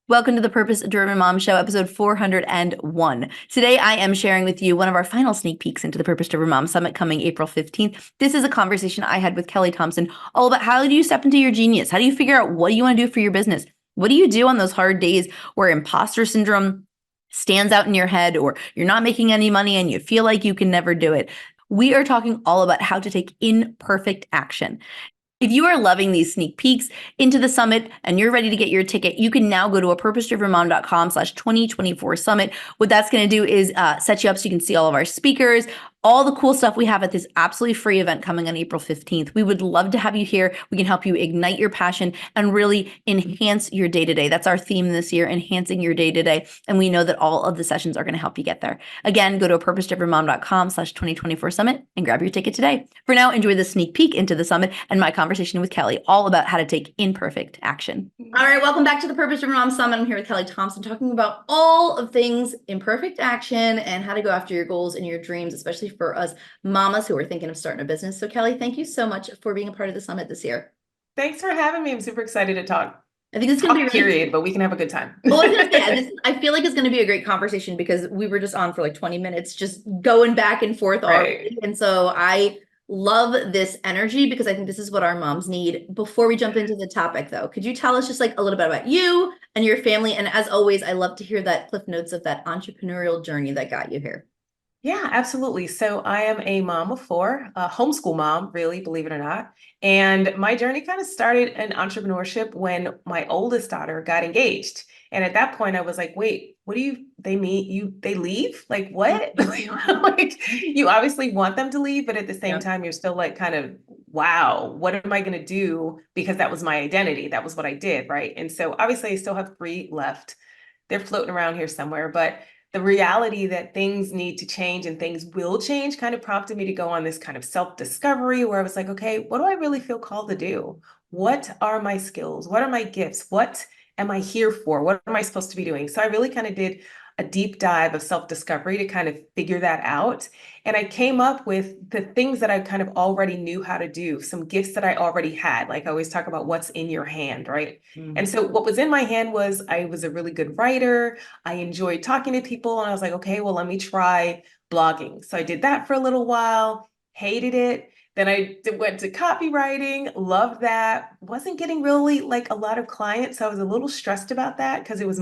Welcome to the Purpose Driven Mom Show, episode 401. Today, I am sharing with you one of our final sneak peeks into the Purpose Driven Mom Summit coming April 15th. This is a conversation I had with Kelly Thompson all about how do you step into your genius? How do you figure out what do you want to do for your business? What do you do on those hard days where imposter syndrome stands out in your head or you're not making any money and you feel like you can never do it? We are talking all about how to take imperfect action. If you are loving these sneak peeks into the summit and you're ready to get your ticket, you can now go to purposedrivenmom.com/2024 summit. What that's going to do is set you up so you can see all of our speakers, all the cool stuff we have at this absolutely free event coming on April 15th. We would love to have you here. We can help you ignite your passion and really enhance your day-to-day. That's our theme this year, enhancing your day-to-day. And we know that all of the sessions are going to help you get there. Again, go to purposedrivenmom.com/2024 summit and grab your ticket today. For now, enjoy the sneak peek into the summit and my conversation with Kelly, all about how to take imperfect action. All right, welcome back to the Purpose Driven Mom Summit. I'm here with Kelly Thompson talking about all of things imperfect action and how to go after your goals and your dreams, especially for us mamas who are thinking of starting a business. So Kelly, thank you so much for being a part of the summit this year. Thanks for having me. I'm super excited to talk. I think it's going to be period, but we can have a good time. Well, I was going to say, I feel like it's going to be a great conversation because we were just on for like 20 minutes, just going back and forth already. And so I love this energy because I think this is what our moms need. Before we jump into the topic though, could you tell us just like a little bit about you and your family? And as always, I love to hear that cliff notes of that entrepreneurial journey that got you here. Yeah, absolutely. So I am a mom of four, a homeschool mom, really, believe it or not. And my journey kind of started in entrepreneurship when my oldest daughter got engaged. And at that point I was like, wait, what do they mean? They leave? Like what? Like you obviously want them to leave, but at the same time, you're still like kind of, wow, what am I going to do? Because that was my identity. That was what I did. Right. And so obviously I still have three left. They're floating around here somewhere, but the reality that things need to change and things will change kind of prompted me to go on this kind of self-discovery where I was like, okay, what do I really feel called to do? What are my skills? What are my gifts? What am I here for? What am I supposed to be doing? So I really kind of did a deep dive of self-discovery to kind of figure that out. And I came up with the things that I kind of already knew how to do, some gifts that I already had. Like I always talk about what's in your hand, right? Mm-hmm. And so what was in my hand was I was a really good writer. I enjoyed talking to people and I was like, okay, well, let me try blogging. So I did that for a little while, hated it. Then I went to copywriting, loved that. Wasn't getting really like a lot of clients. So I was a little stressed about that because it was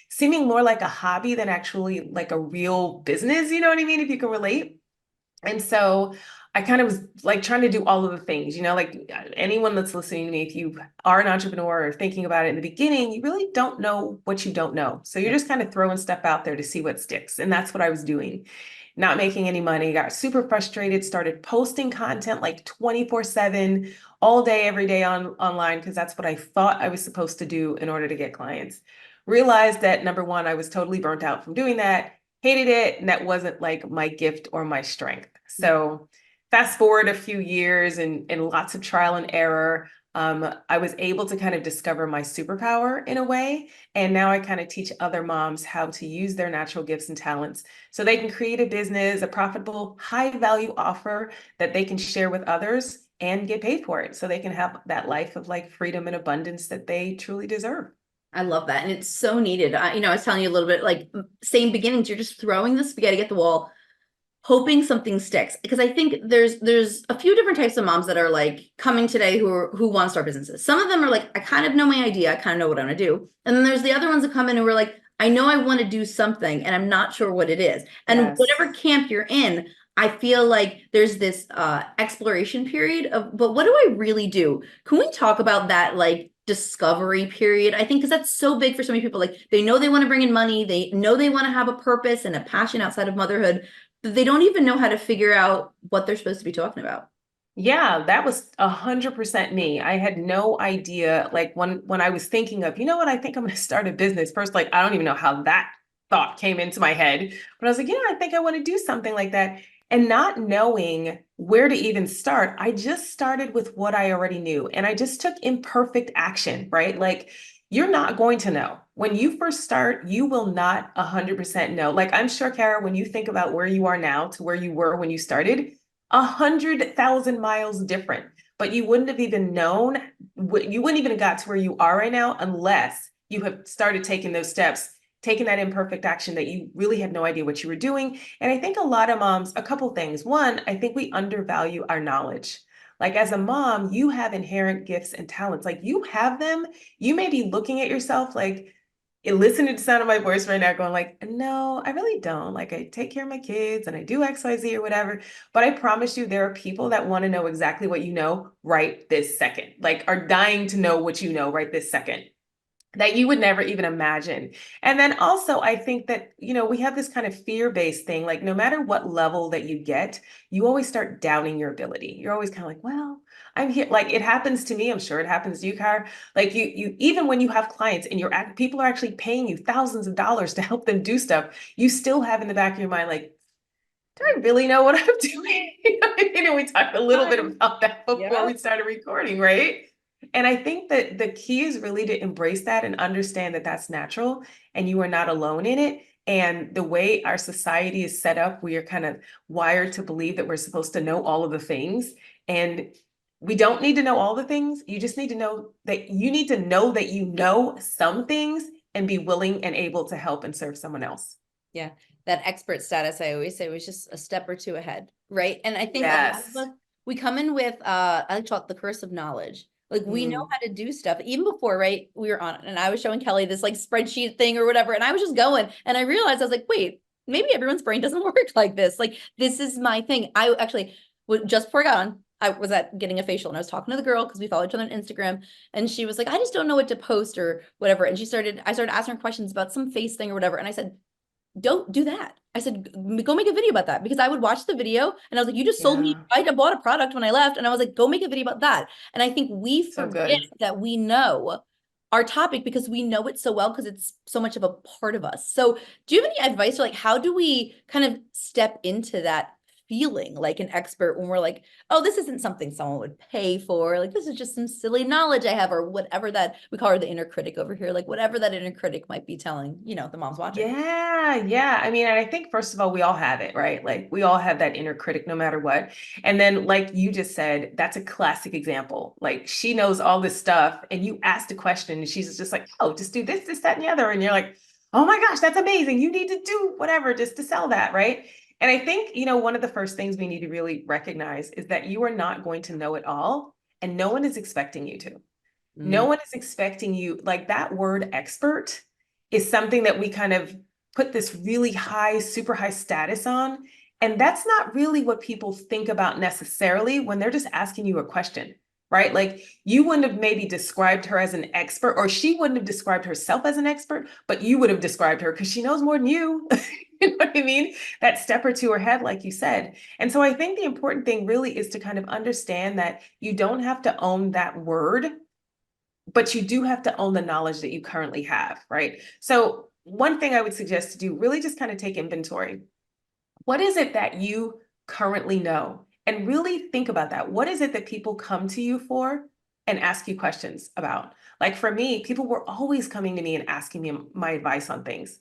seeming more like a hobby than actually like a real business. You know what I mean? If you can relate. And so I kind of was like trying to do all of the things, like anyone that's listening to me, if you are an entrepreneur or thinking about it in the beginning, you really don't know what you don't know. So you're just kind of throwing stuff out there to see what sticks. And that's what I was doing. Not making any money, got super frustrated, started posting content like 24/7, all day, every day online, because that's what I thought I was supposed to do in order to get clients. Realized that number one, I was totally burnt out from doing that, hated it, and that wasn't like my gift or my strength. So fast forward a few years and lots of trial and error, I was able to kind of discover my superpower in a way. And now I kind of teach other moms how to use their natural gifts and talents so they can create a business, a profitable, high value offer that they can share with others and get paid for it. So they can have that life of like freedom and abundance that they truly deserve. I love that. And it's so needed. I was telling you a little bit like same beginnings. You're just throwing the spaghetti at the wall, hoping something sticks. Because I think there's a few different types of moms that are like coming today who want to start businesses. Some of them are like, I kind of know my idea. I kind of know what I'm going to do. And then there's the other ones that come in and we're like, I know I want to do something and I'm not sure what it is. And whatever camp you're in, I feel like there's this exploration period of, but what do I really do? Can we talk about that like discovery period? I think because that's so big for so many people. Like they know they want to bring in money. They know they want to have a purpose and a passion outside of motherhood. But they don't even know how to figure out what they're supposed to be talking about. Yeah, that was 100% me. I had no idea. Like when I was thinking of, you know what, I think I'm going to start a business first. Like, I don't even know how that thought came into my head, but I was like, I think I want to do something like that. And not knowing where to even start, I just started with what I already knew. And I just took imperfect action, right? Like you're not going to know. When you first start, you will not 100% know. Like I'm sure, Cara, when you think about where you are now to where you were when you started, 100,000 miles different, but you wouldn't have even known, you wouldn't even have got to where you are right now unless you have started taking those steps, taking that imperfect action that you really had no idea what you were doing. And I think a lot of moms, a couple things. One, I think we undervalue our knowledge. Like as a mom, you have inherent gifts and talents. Like you have them. You may be looking at yourself like, listening to the sound of my voice right now, going like, no, I really don't. Like I take care of my kids and I do XYZ or whatever. But I promise you, there are people that want to know exactly what you know right this second, like are dying to know what you know right this second that you would never even imagine. And then also, I think that, we have this kind of fear-based thing, like no matter what level that you get, you always start doubting your ability. You're always kind of like, well, I'm here. Like it happens to me. I'm sure it happens to you, Cara. Like even when you have clients and people are actually paying you thousands of dollars to help them do stuff, you still have in the back of your mind, like, do I really know what I'm doing? We talked a little bit about that before Yeah. we started recording, right? And I think that the key is really to embrace that and understand that that's natural and you are not alone in it. And the way our society is set up, we are kind of wired to believe that we're supposed to know all of the things. And we don't need to know all the things. You just need to know that you know some things and be willing and able to help and serve someone else. Yeah. That expert status, I always say, was just a step or two ahead. Right. And I think a lot of Yes. us, we come in with, I like to call it the curse of knowledge. Like we know Mm, how to do stuff even before, right? We were on it and I was showing Kelly this like spreadsheet thing or whatever. And I was just going and I realized I was like, wait, maybe everyone's brain doesn't work like this. Like this is my thing. I actually, just before I got on, I was at getting a facial and I was talking to the girl because we follow each other on Instagram and she was like, I just don't know what to post or whatever. And I started asking her questions about some face thing or whatever. And I said, don't do that. I said, go make a video about that because I would watch the video and I was like, you just sold me. yeah. I bought a product when I left and I was like, go make a video about that. And I think we So forget good. that we know our topic because we know it so well because it's so much of a part of us. So do you have any advice or like, how do we kind of step into that feeling like an expert when we're like, oh, this isn't something someone would pay for. Like, this is just some silly knowledge I have or whatever that we call her the inner critic over here. Like whatever that inner critic might be telling, the moms watching. Yeah, yeah. I mean, and I think first of all, we all have it, right? Like we all have that inner critic no matter what. And then, like you just said, that's a classic example. Like she knows all this stuff, and you asked a question, and she's just like, oh, just do this, that, and the other. And you're like, oh my gosh, that's amazing. You need to do whatever just to sell that, right? And I think, one of the first things we need to really recognize is that you are not going to know it all, and no one is expecting you to. No Mm. one is expecting you, like that word expert is something that we kind of put this really high, super high status on. And that's not really what people think about necessarily when they're just asking you a question, right? Like you wouldn't have maybe described her as an expert, or she wouldn't have described herself as an expert, but you would have described her because she knows more than you. You know what I mean? That step or two ahead, like you said. And so I think the important thing really is to kind of understand that you don't have to own that word, but you do have to own the knowledge that you currently have, right? So one thing I would suggest to do, really just kind of take inventory. What is it that you currently know? And really think about that. What is it that people come to you for and ask you questions about? Like for me, people were always coming to me and asking me my advice on things.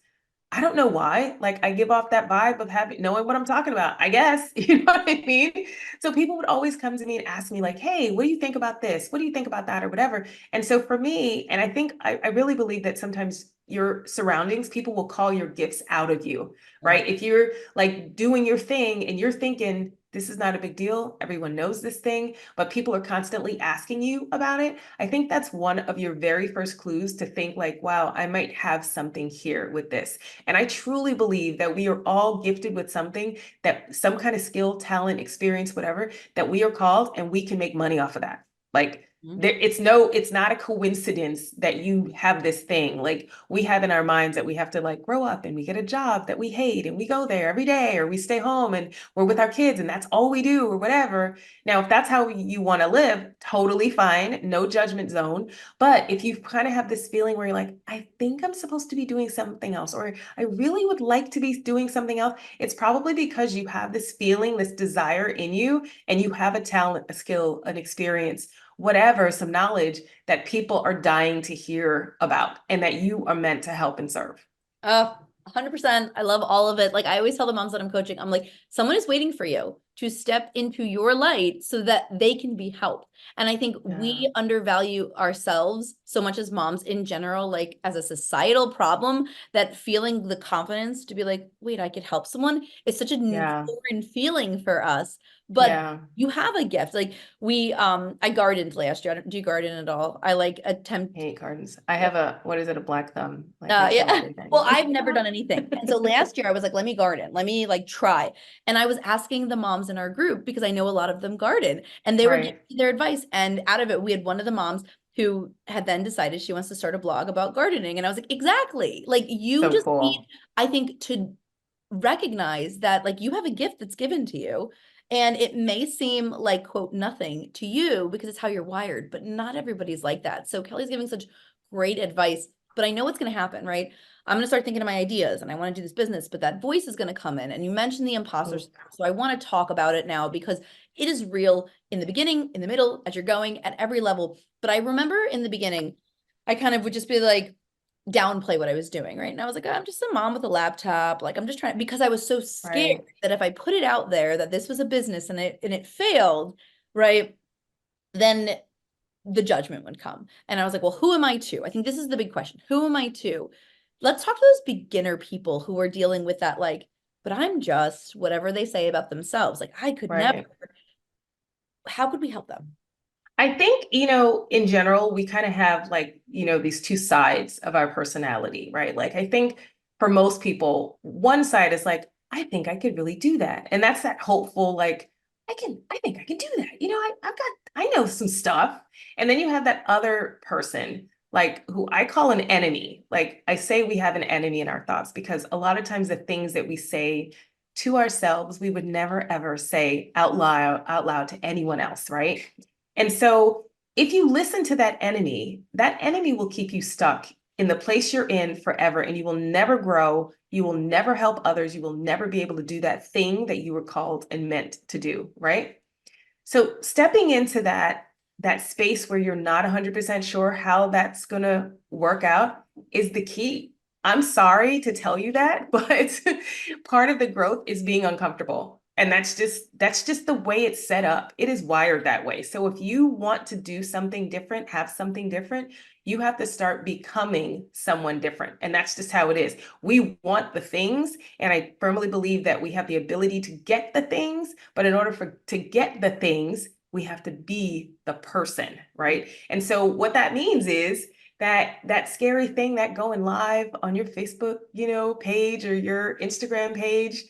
I don't know why. Like I give off that vibe of having knowing what I'm talking about, I guess. You know what I mean? So people would always come to me and ask me, like, hey, what do you think about this? What do you think about that? Or whatever. And so for me, and I think I really believe that sometimes your surroundings, people will call your gifts out of you, right? If you're like doing your thing and you're thinking, this is not a big deal, everyone knows this thing, but people are constantly asking you about it. I think that's one of your very first clues to think like, wow, I might have something here with this. And I truly believe that we are all gifted with something, that some kind of skill, talent, experience, whatever, that we are called and we can make money off of that. Like it's not a coincidence that you have this thing. Like we have in our minds that we have to like grow up and we get a job that we hate and we go there every day, or we stay home and we're with our kids and that's all we do or whatever. Now, if that's how you want to live, totally fine, no judgment zone. But if you kind of have this feeling where you're like, I think I'm supposed to be doing something else, or I really would like to be doing something else, it's probably because you have this feeling, this desire in you, and you have a talent, a skill, an experience, whatever, some knowledge that people are dying to hear about and that you are meant to help and serve. 100%. I love all of it. Like I always tell the moms that I'm coaching, I'm like, someone is waiting for you. to step into your light so that they can be helped. And I think Yeah. we undervalue ourselves so much as moms in general, like as a societal problem, that feeling the confidence to be like, wait, I could help someone is such a Yeah. foreign feeling for us. But Yeah. you have a gift. Like I gardened last year. Do you garden at all? I like attempt. Hate gardens. I have what is it, a black thumb? Like I kill Yeah. Well, everything. I've never done anything. And so last year I was like, let me garden. Let me like try. And I was asking the moms in our group because I know a lot of them garden and they were giving Right. me their advice. And out of it, we had one of the moms who had then decided she wants to start a blog about gardening. And I was like, exactly. Like you So just need, cool. I think, to recognize that like you have a gift that's given to you. And it may seem like, quote, nothing to you because it's how you're wired, but not everybody's like that. So Kelly's giving such great advice, but I know what's going to happen, right? I'm going to start thinking of my ideas and I want to do this business, but that voice is going to come in. And you mentioned the imposter Mm. syndrome. So I want to talk about it now because it is real in the beginning, in the middle, as you're going at every level. But I remember in the beginning, I kind of would just be like, downplay what I was doing, right? And I was like, "Oh, I'm just a mom with a laptop. Like I'm just trying," because I was so scared Right. that if I put it out there that this was a business and it failed, right? Then the judgment would come. And I was like, well, who am I to? I think this is the big question. Who am I to? Let's talk to those beginner people who are dealing with that, like, but I'm just whatever they say about themselves. Like I could never. Right. How could we help them? I think, in general, we kind of have like, these two sides of our personality, right? Like, I think for most people, one side is like, I think I could really do that. And that's that hopeful, like, I think I can do that. I know some stuff. And then you have that other person, like who I call an enemy. Like I say, we have an enemy in our thoughts because a lot of times the things that we say to ourselves, we would never ever say out loud to anyone else, right? And so if you listen to that enemy will keep you stuck in the place you're in forever and you will never grow. You will never help others. You will never be able to do that thing that you were called and meant to do, right? So stepping into that space where you're not 100% sure how that's going to work out is the key. I'm sorry to tell you that, but part of the growth is being uncomfortable. And that's just the way it's set up. It is wired that way. So if you want to do something different, have something different, you have to start becoming someone different. And that's just how it is. We want the things, and I firmly believe that we have the ability to get the things, but in order to get the things, we have to be the person, right? And so what that means is that scary thing, that going live on your Facebook, page or your Instagram page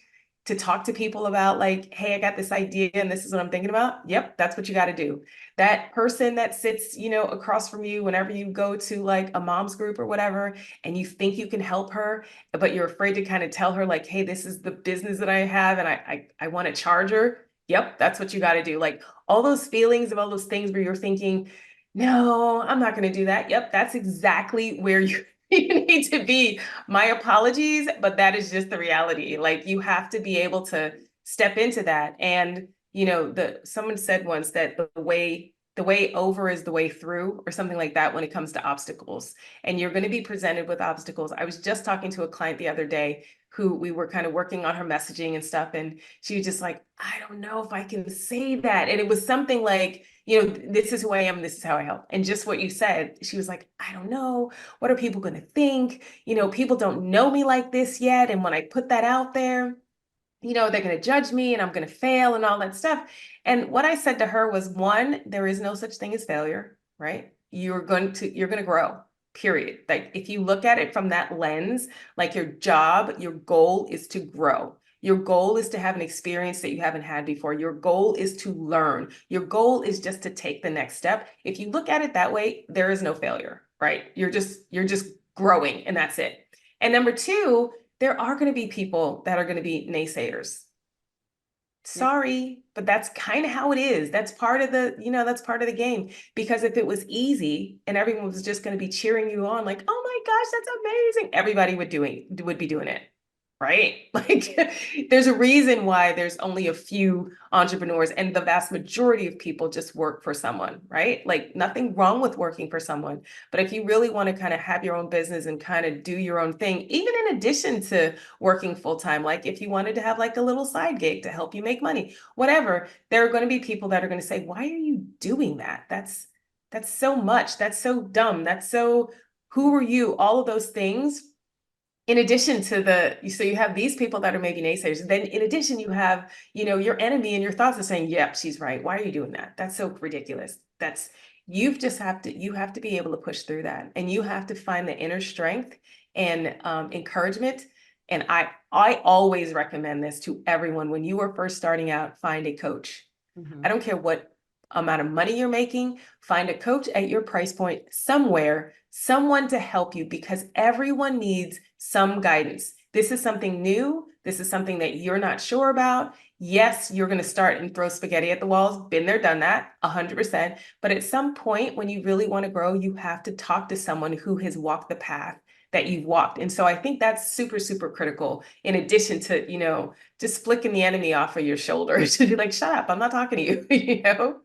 to talk to people about like, hey, I got this idea and this is what I'm thinking about. Yep, that's what you got to do. That person that sits, across from you whenever you go to like a mom's group or whatever, and you think you can help her, but you're afraid to kind of tell her like, hey, this is the business that I have and I want to charge her. Yep, that's what you got to do. Like all those feelings of all those things where you're thinking, no, I'm not going to do that. Yep, that's exactly where you you need to be. My apologies, but that is just the reality. Like you have to be able to step into that. And someone said once that the way over is the way through, or something like that when it comes to obstacles. And you're going to be presented with obstacles. I was just talking to a client the other day who we were kind of working on her messaging and stuff. And she was just like, I don't know if I can say that. And it was something like, this is who I am, this is how I help. And just what you said, she was like, I don't know. What are people going to think? People don't know me like this yet. And when I put that out there, they're going to judge me and I'm going to fail and all that stuff. And what I said to her was, one, there is no such thing as failure, right? You're going to grow, period. Like if you look at it from that lens, like your goal is to grow. Your goal is to have an experience that you haven't had before. Your goal is to learn. Your goal is just to take the next step. If you look at it that way, there is no failure, right? You're just growing and that's it. And number two, there are going to be people that are going to be naysayers. Yeah. Sorry, but that's kind of how it is. That's part of the game. Because if it was easy and everyone was just going to be cheering you on, like, oh my gosh, that's amazing, everybody would be doing it. right? Like there's a reason why there's only a few entrepreneurs and the vast majority of people just work for someone, right? Like nothing wrong with working for someone. But if you really want to kind of have your own business and kind of do your own thing, even in addition to working full time, like if you wanted to have like a little side gig to help you make money, whatever, there are going to be people that are going to say, why are you doing that? That's so much. That's so dumb. That's so, who are you? All of those things in addition to so you have these people that are maybe naysayers. Then in addition, you have, your enemy and your thoughts are saying, yep, she's right. Why are you doing that? That's so ridiculous. You have to be able to push through that. And you have to find the inner strength and encouragement. And I always recommend this to everyone. When you are first starting out, find a coach. I don't care what amount of money you're making, find a coach at your price point somewhere, someone to help you, because everyone needs some guidance. This is something new. This is something that you're not sure about. Yes, you're going to start and throw spaghetti at the walls. Been there, done that, 100%. But at some point, when you really want to grow, you have to talk to someone who has walked the path that you've walked. And so I think that's super, super critical, in addition to, just flicking the enemy off of your shoulder to be like, shut up, I'm not talking to you,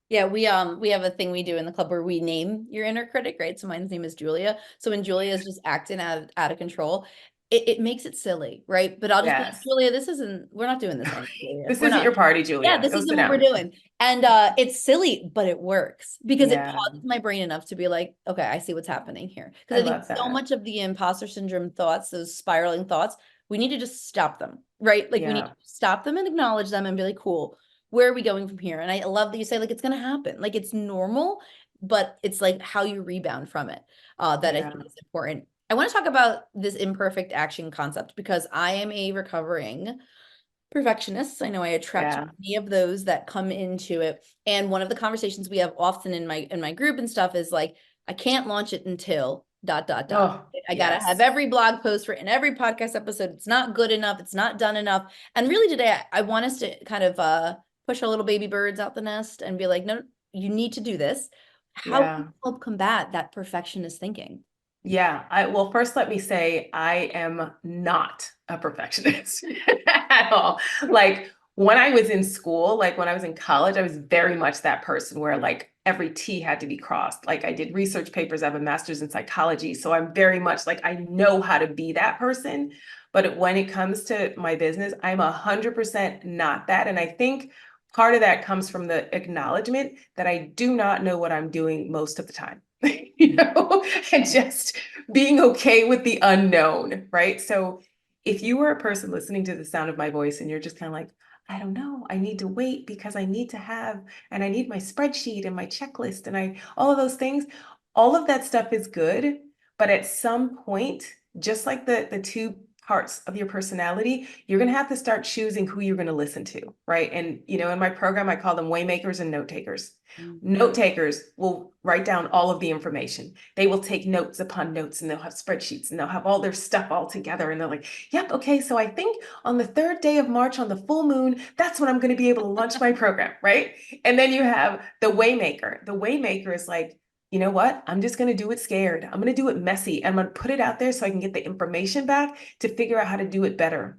Yeah, we have a thing we do in the club where we name your inner critic, right? So mine's name is Julia. So when Julia is just acting out of control, it makes it silly, right? But I'll just be like, Yes. Julia, we're not doing this anymore, Julia. This We're isn't not. your party, Yeah, Julia. this Go sit isn't what we're down. doing. And it's silly, but it works because it Yeah, pauses my brain enough to be like, okay, I see what's happening here. I Because I think love so that. much of the imposter syndrome thoughts, those spiraling thoughts, we need to just stop them, right? Like we need Yeah, to stop them and acknowledge them and be like, cool, where are we going from here? And I love that you say like it's gonna happen. Like it's normal, but it's like how you rebound from it that I yeah, think is important. I want to talk about this imperfect action concept because I am a recovering perfectionists. I know I attract yeah. many of those that come into it. And one of the conversations we have often in my group and stuff is like, I can't launch it until dot dot dot. Oh, I gotta have yes. every blog post written, every podcast episode. It's not good enough. It's not done enough. And really today, I want us to kind of push our little baby birds out the nest and be like, no, you need to do this. How can Yeah. you help combat that perfectionist thinking? Yeah. Well, first let me say I am not a perfectionist at all. Like when I was in school, like when I was in college, I was very much that person where like every T had to be crossed. Like I did research papers, I have a master's in psychology. So I'm very much like I know how to be that person. But when it comes to my business, I'm 100% not that. And I think part of that comes from the acknowledgement that I do not know what I'm doing most of the time. And just being okay with the unknown, right? So if you were a person listening to the sound of my voice and you're just kind of like, I don't know, I need to wait because I need to have, and I need my spreadsheet and my checklist and all of those things, all of that stuff is good. But at some point, just like the two parts of your personality, you're going to have to start choosing who you're going to listen to, right? And, in my program, I call them waymakers and note takers. Note takers will write down all of the information. They will take notes upon notes and they'll have spreadsheets and they'll have all their stuff all together. And they're like, yep, okay, so I think on the third day of March on the full moon, that's when I'm going to be able to launch my program, right? And then you have the waymaker. The waymaker is like, you know what? I'm just going to do it scared. I'm going to do it messy. And I'm going to put it out there so I can get the information back to figure out how to do it better.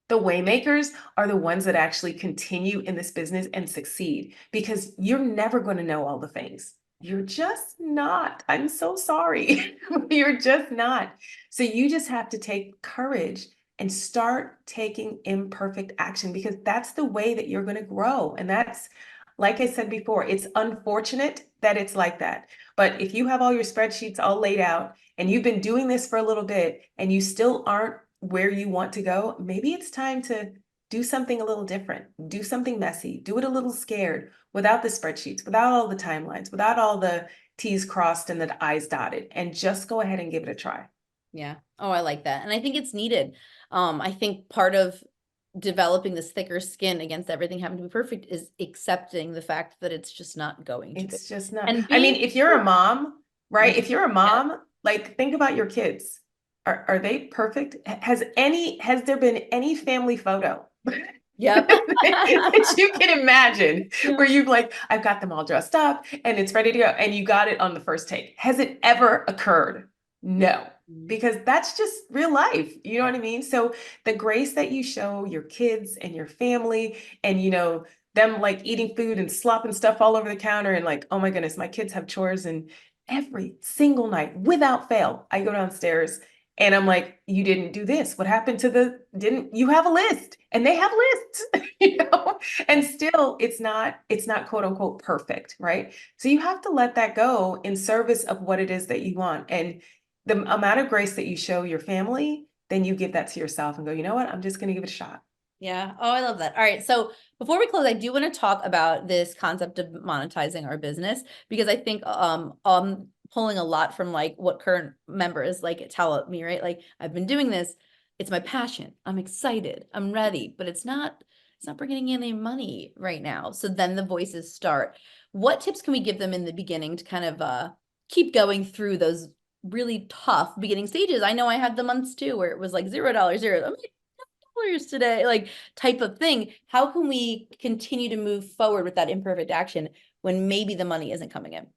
The waymakers are the ones that actually continue in this business and succeed because you're never going to know all the things. You're just not. I'm so sorry. You're just not. So you just have to take courage and start taking imperfect action because that's the way that you're going to grow. And that's, like I said before, it's unfortunate that it's like that. But if you have all your spreadsheets all laid out and you've been doing this for a little bit and you still aren't where you want to go, maybe it's time to do something a little different, do something messy, do it a little scared without the spreadsheets, without all the timelines, without all the T's crossed and the I's dotted, and just go ahead and give it a try. Yeah. Oh, I like that. And I think it's needed. I think part of developing this thicker skin against everything having to be perfect is accepting the fact that it's just not going to be. It's just not. And I mean, being if you're a mom, right? Mhm. If you're a Yeah. mom, like think about your kids. Are they perfect? Has there been any family photo Yep. that you can imagine Yeah. where you've like, I've got them all dressed up and it's ready to go and you got it on the first take? Has it ever occurred? No. because that's just real life. You know what I mean? So the grace that you show your kids and your family and, them like eating food and slopping stuff all over the counter and like, oh my goodness, my kids have chores and every single night without fail, I go downstairs and I'm like, you didn't do this. What happened to didn't you have a list? And they have lists, and still it's not quote unquote perfect, right? So you have to let that go in service of what it is that you want. And the amount of grace that you show your family, then you give that to yourself and go, you know what? I'm just going to give it a shot. Yeah. Oh, I love that. All right. So before we close, I do want to talk about this concept of monetizing our business because I think pulling a lot from like what current members like tell me, right? Like I've been doing this. It's my passion. I'm excited. I'm ready, but it's not bringing in any money right now. So then the voices start. What tips can we give them in the beginning to kind of keep going through those really tough beginning stages? I know I had the months too where it was like $0, zero. I'm like, today, like type of thing. How can we continue to move forward with that imperfect action when maybe the money isn't coming in?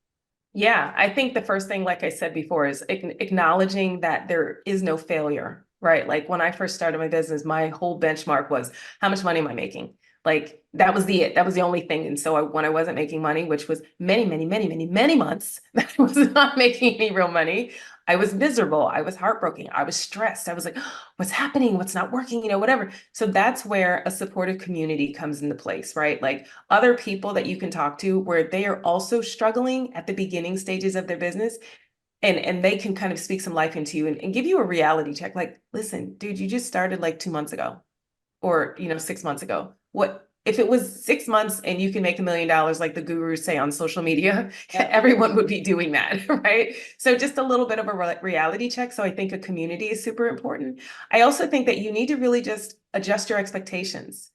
Yeah, I think the first thing, like I said before, is acknowledging that there is no failure, right? Like when I first started my business, my whole benchmark was how much money am I making? Like that was the only thing. And so when I wasn't making money, which was many, many, many, many, many months, that I was not making any real money, I was miserable. I was heartbroken. I was stressed. I was like, what's happening? What's not working? Whatever. So that's where a supportive community comes into place, right? Like other people that you can talk to where they are also struggling at the beginning stages of their business, and they can kind of speak some life into you and give you a reality check. Like, listen, dude, you just started like 2 months ago or 6 months ago. What if it was 6 months and you can make $1 million like the gurus say on social media? Yep. Everyone would be doing that, right? So just a little bit of a reality check. So I think a community is super important. I also think that you need to really just adjust your expectations.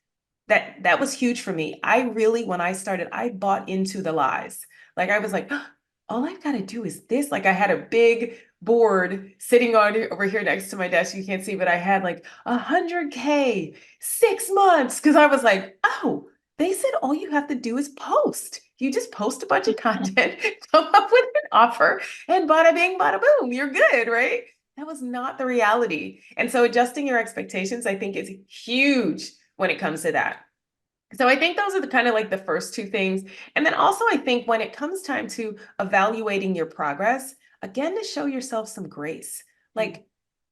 That was huge for me. I really, when I started, I bought into the lies. Like I was like, oh, all I've got to do is this. Like I had a big board sitting on over here next to my desk. You can't see, but I had like 100K, 6 months. Cause I was like, oh, they said all you have to do is post. You just post a bunch of content, come up with an offer, and bada bing, bada boom, you're good, right? That was not the reality. And so adjusting your expectations, I think, is huge when it comes to that. So I think those are the kind of like the first two things. And then also I think when it comes time to evaluating your progress, again, to show yourself some grace, like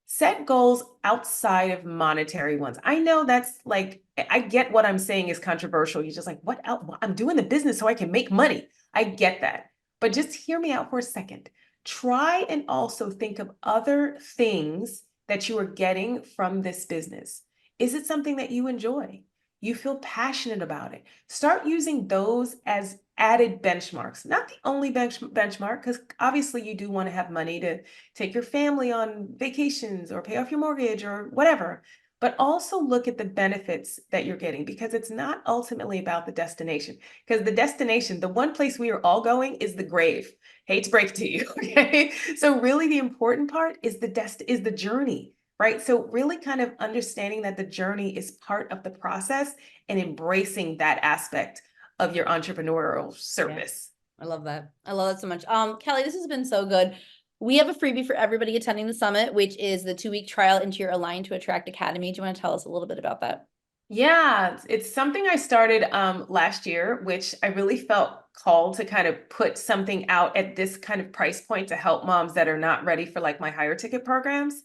set goals outside of monetary ones. I know that's like, I get what I'm saying is controversial. You're just like, what else? I'm doing the business so I can make money. I get that. But just hear me out for a second. Try and also think of other things that you are getting from this business. Is it something that you enjoy? You feel passionate about it. Start using those as added benchmarks, not the only benchmark, because obviously you do want to have money to take your family on vacations or pay off your mortgage or whatever. But also look at the benefits that you're getting because it's not ultimately about the destination. Because the destination, the one place we are all going is the grave. Hate to break it to you. Okay. So really the important part is the journey, right? So really kind of understanding that the journey is part of the process and embracing that aspect of your entrepreneurial service. I love that. I love that so much. Kelly, this has been so good. We have a freebie for everybody attending the summit, which is the 2-week trial into your Align to Attract Academy. Do you want to tell us a little bit about that? Yeah, it's something I started last year, which I really felt called to kind of put something out at this kind of price point to help moms that are not ready for like my higher ticket programs.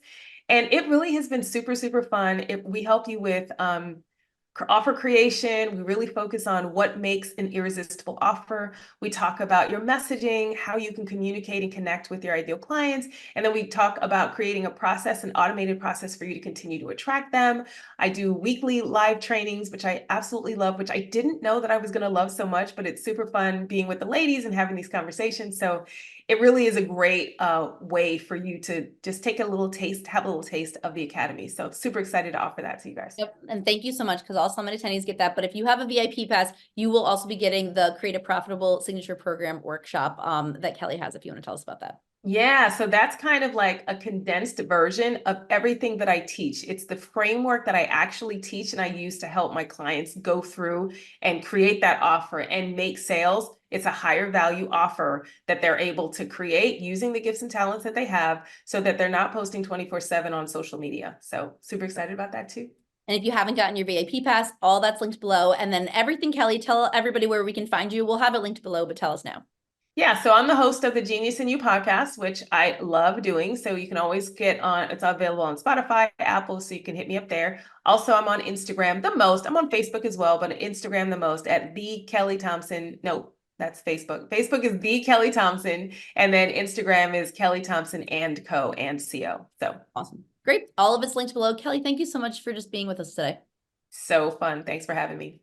And it really has been super, super fun. We help you with offer creation. We really focus on what makes an irresistible offer. We talk about your messaging, how you can communicate and connect with your ideal clients. And then we talk about creating a process, an automated process for you to continue to attract them. I do weekly live trainings, which I absolutely love, which I didn't know that I was going to love so much, but it's super fun being with the ladies and having these conversations. So it really is a great way for you to just take a little taste, have a little taste of the Academy. So super excited to offer that to you guys. Yep. And thank you so much because all summit attendees get that. But if you have a VIP pass, you will also be getting the Create a Profitable Signature Program workshop that Kelly has, if you want to tell us about that. Yeah, so that's kind of like a condensed version of everything that I teach. It's the framework that I actually teach and I use to help my clients go through and create that offer and make sales It's a higher value offer that they're able to create using the gifts and talents that they have so that they're not posting 24/7 on social media. So super excited about that too. And if you haven't gotten your VIP pass, all that's linked below. And then everything, Kelly, tell everybody where we can find you. We'll have it linked below, but tell us now. Yeah, so I'm the host of the Genius in You podcast, which I love doing. So you can always get on, it's available on Spotify, Apple, so you can hit me up there. Also, I'm on Instagram the most. I'm on Facebook as well, but Instagram the most at the Kelly Thompson. No, that's Facebook. Facebook is the Kelly Thompson, and then Instagram is Kelly Thompson and Co and Co. So Awesome. Great. All of it's linked below. Kelly, thank you so much for just being with us today. so fun. Thanks for having me.